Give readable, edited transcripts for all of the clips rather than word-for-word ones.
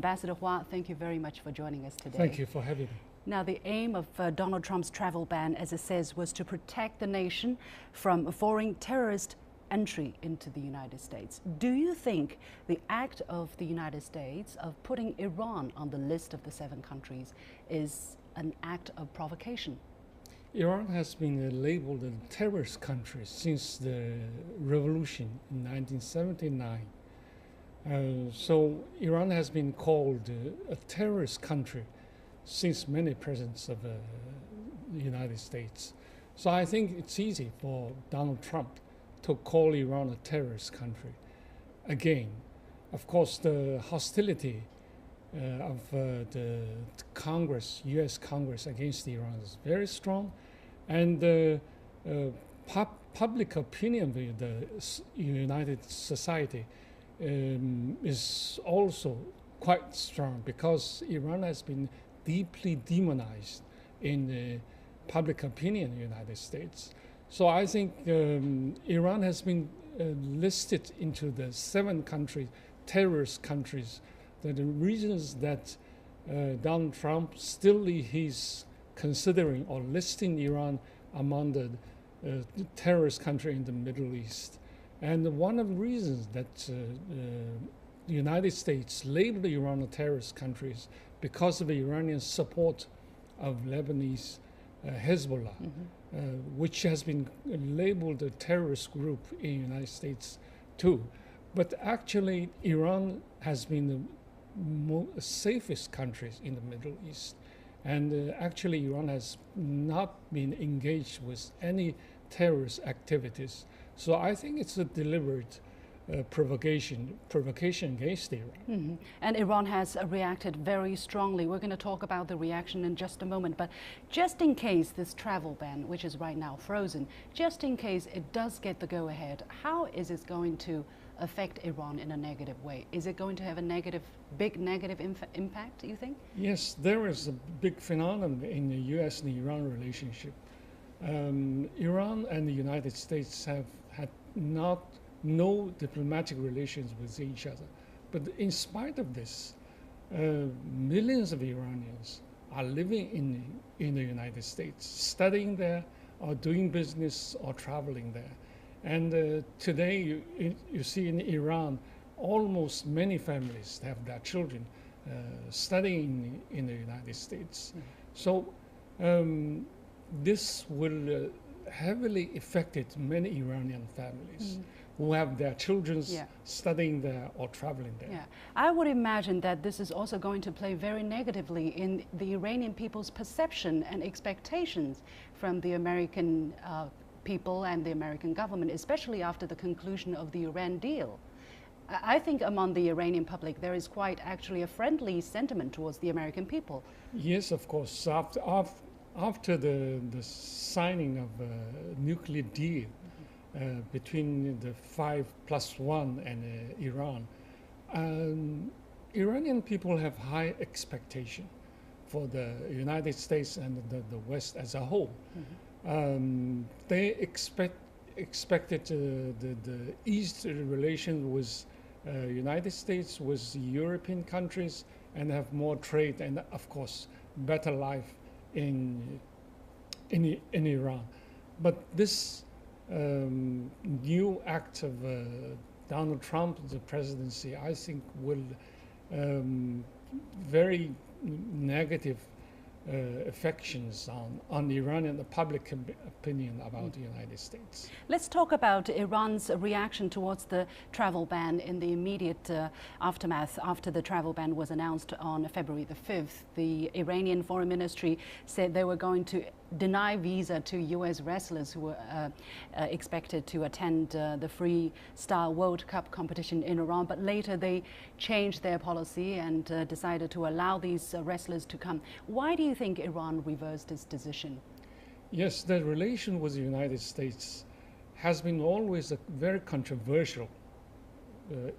Ambassador Hua, thank you very much for joining us today. Thank you for having me. Now, the aim of Donald Trump's travel ban, as it says, was to protect the nation from foreign terrorist entry into the United States. Do you think the act of the United States of putting Iran on the list of the 7 countries is an act of provocation? Iran has been labeled a terrorist country since the revolution in 1979. So Iran has been called a terrorist country since many presidents of the United States. So I think it's easy for Donald Trump to call Iran a terrorist country. Again, of course, the hostility of the Congress, U.S. Congress against Iran is very strong, and public opinion of the United society is also quite strong because Iran has been deeply demonized in public opinion in the United States. So I think Iran has been listed into the 7 countries, terrorist countries. The reasons that Donald Trump still he's considering or listing Iran among the terrorist country in the Middle East. And one of the reasons that the United States labeled Iran a terrorist country is because of the Iranian support of Lebanese Hezbollah, which has been labeled a terrorist group in the United States too. But actually, Iran has been the safest countries in the Middle East. And actually, Iran has not been engaged with any terrorist activities. So I think it's a deliberate provocation against Iran. And Iran has reacted very strongly. We're going to talk about the reaction in just a moment. But just in case this travel ban, which is right now frozen, just in case it does get the go-ahead, how is it going to affect Iran in a negative way? Is it going to have a big negative impact, you think? Yes, there is a big phenomenon in the U.S. and Iran relationship. Iran and the United States have had no diplomatic relations with each other. But in spite of this, millions of Iranians are living in the United States, studying there, or doing business, or traveling there. And today, you see in Iran, almost many families have their children studying in the United States. So this will heavily affect many Iranian families who have their children studying there or traveling there. Yeah, I would imagine that this is also going to play very negatively in the Iranian people's perception and expectations from the American people and the American government, especially after the conclusion of the Iran deal. I think among the Iranian public there is quite actually a friendly sentiment towards the American people. Yes, of course. After the signing of a nuclear deal between the 5+1 and Iran, Iranian people have high expectation for the United States and the West as a whole. They expected the East relation with United States, with European countries, and have more trade and, of course, better life in Iran. But this new act of Donald Trump, the presidency, I think will very negative affections on Iran and the public opinion about the United States. Let's talk about Iran's reaction towards the travel ban in the immediate aftermath after the travel ban was announced on February the 5th. The Iranian Foreign Ministry said they were going to deny visa to U.S. wrestlers who were expected to attend the Freestyle World Cup competition in Iran, but later they changed their policy and decided to allow these wrestlers to come. Why do you think Iran reversed its decision? Yes, the relation with the United States has been always a very controversial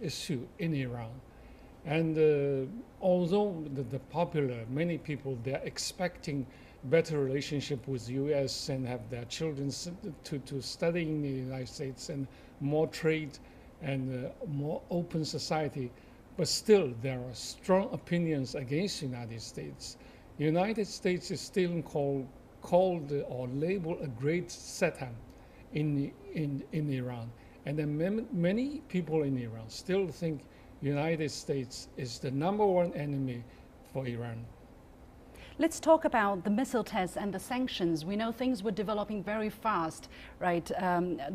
issue in Iran. And although many people, they're expecting better relationship with U.S. and have their children to study in the United States and more trade and more open society, but still there are strong opinions against the United States. The United States is still called or labeled a great Satan in Iran. And then many people in Iran still think the United States is the #1 enemy for Iran. Let's talk about the missile tests and the sanctions. We know things were developing very fast, right?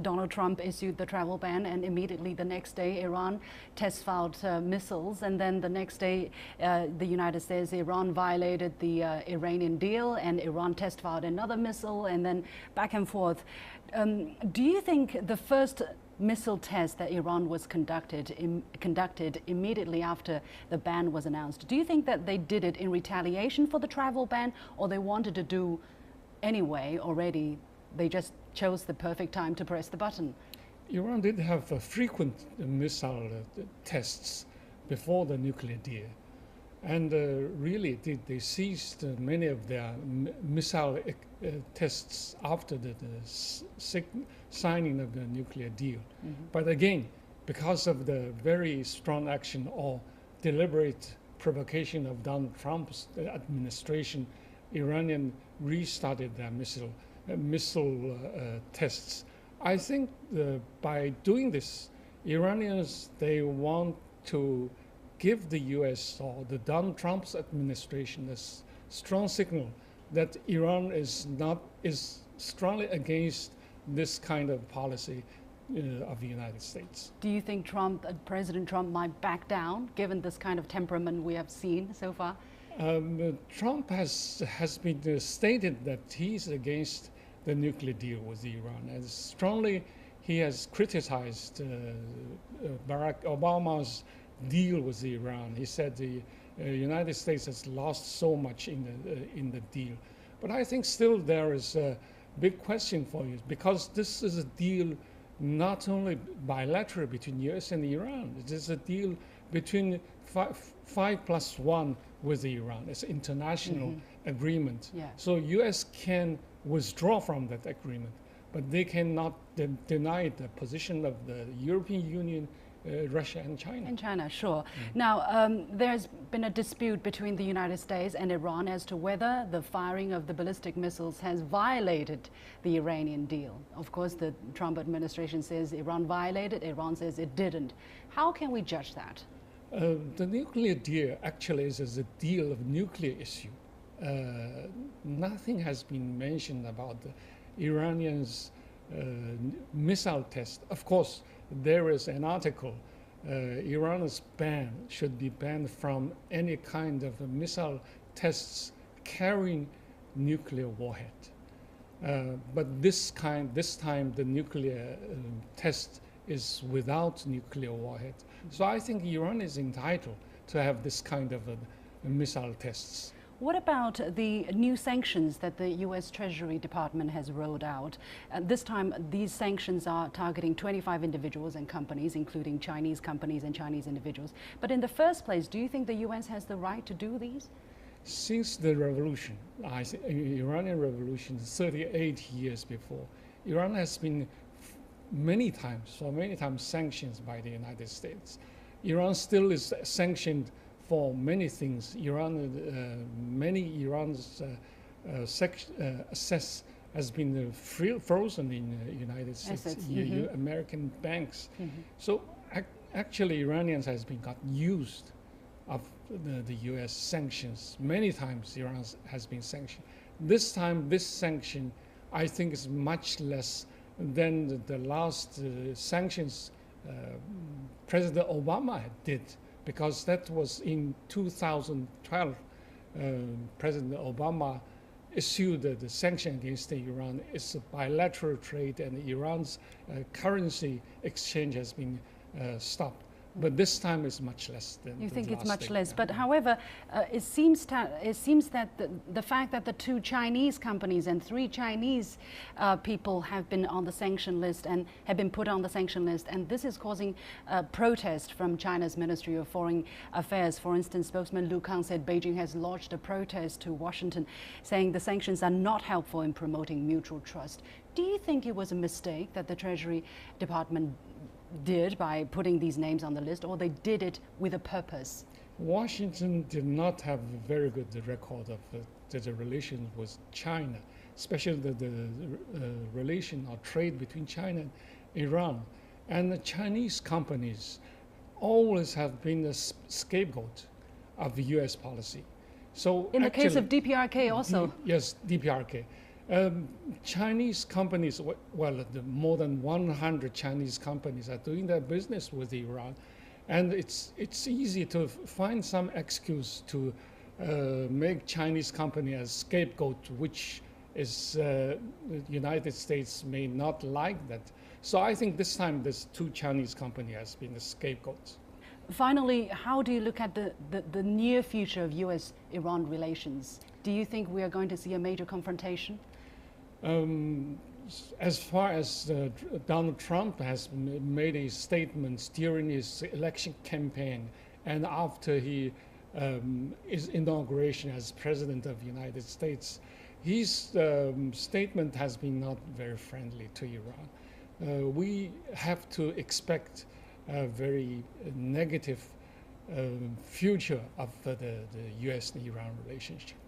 Donald Trump issued the travel ban, and immediately the next day, Iran test-fired missiles. And then the next day, the United States, Iran violated the Iranian deal, and Iran test-fired another missile, and then back and forth. Do you think the first missile test that Iran was conducted immediately after the ban was announced, do you think that they did it in retaliation for the travel ban, or they wanted to do anyway already? They just chose the perfect time to press the button. Iran did have frequent missile tests before the nuclear deal. And really, they seized many of their missile tests after the signing of the nuclear deal. Mm-hmm. But again, because of the very strong action or deliberate provocation of Donald Trump's administration, Iranian restarted their missile tests. I think by doing this, Iranians, they want to give the U.S. or the Donald Trump's administration a strong signal that Iran is strongly against this kind of policy of the United States. Do you think President Trump might back down, given this kind of temperament we have seen so far? Trump has been stated that he's against the nuclear deal with Iran, and strongly he has criticized Barack Obama's deal with Iran. He said the United States has lost so much in the deal. But I think still there is a big question for you, because this is a deal not only bilateral between U.S. and Iran. It is a deal between 5+1 with Iran. It's an international agreement. Yeah. So U.S. can withdraw from that agreement, but they cannot deny the position of the European Union, Russia and China. And China, sure. Now, there's been a dispute between the United States and Iran as to whether the firing of the ballistic missiles has violated the Iranian deal. Of course, the Trump administration says Iran violated, Iran says it didn't. How can we judge that? The nuclear deal actually is a deal of nuclear issue. Nothing has been mentioned about the Iranians' missile test. Of course, there is an article, Iran's ban should be banned from any kind of missile tests carrying nuclear warhead. But this time the nuclear test is without nuclear warhead. So I think Iran is entitled to have this kind of missile tests. What about the new sanctions that the U.S. Treasury Department has rolled out? This time, these sanctions are targeting 25 individuals and companies, including Chinese companies and Chinese individuals. But in the first place, do you think the U.S. has the right to do these? Since the revolution, Iranian revolution, 38 years before, Iran has been many times sanctioned by the United States. Iran still is sanctioned for many things. Many Iran's assets has been frozen in the United States, American banks. So actually, Iranians has got used of the U.S. sanctions. Many times Iran has been sanctioned. This time, this sanction, I think, is much less than the last sanctions President Obama did, because that was in 2012. President Obama issued the sanction against Iran. It's a bilateral trade, and Iran's currency exchange has been stopped. But this time is much less than you think it's last much day. less. But however, it seems that the fact that the 2 Chinese companies and 3 Chinese people have been on the sanction list and have been put on the sanction list, and this is causing protest from China's Ministry of Foreign Affairs. For instance, spokesman Lu Kang said Beijing has lodged a protest to Washington, saying the sanctions are not helpful in promoting mutual trust. Do you think it was a mistake that the Treasury Department did by putting these names on the list, or they did it with a purpose? Washington did not have a very good record of the relations with China, especially the relation or trade between China and Iran. And the Chinese companies always have been the scapegoat of the U.S. policy. So in the case of DPRK also? Yes, DPRK. Chinese companies, well, more than 100 Chinese companies are doing their business with Iran. And it's easy to find some excuse to make Chinese company as scapegoat, which is the United States may not like that. So I think this time this two Chinese company has been the scapegoats. Finally, how do you look at the near future of U.S.-Iran relations? Do you think we are going to see a major confrontation? As far as Donald Trump has made a statement during his election campaign and after his inauguration as President of the United States, his statement has been not very friendly to Iran. We have to expect a very negative future of the U.S. and Iran relationship.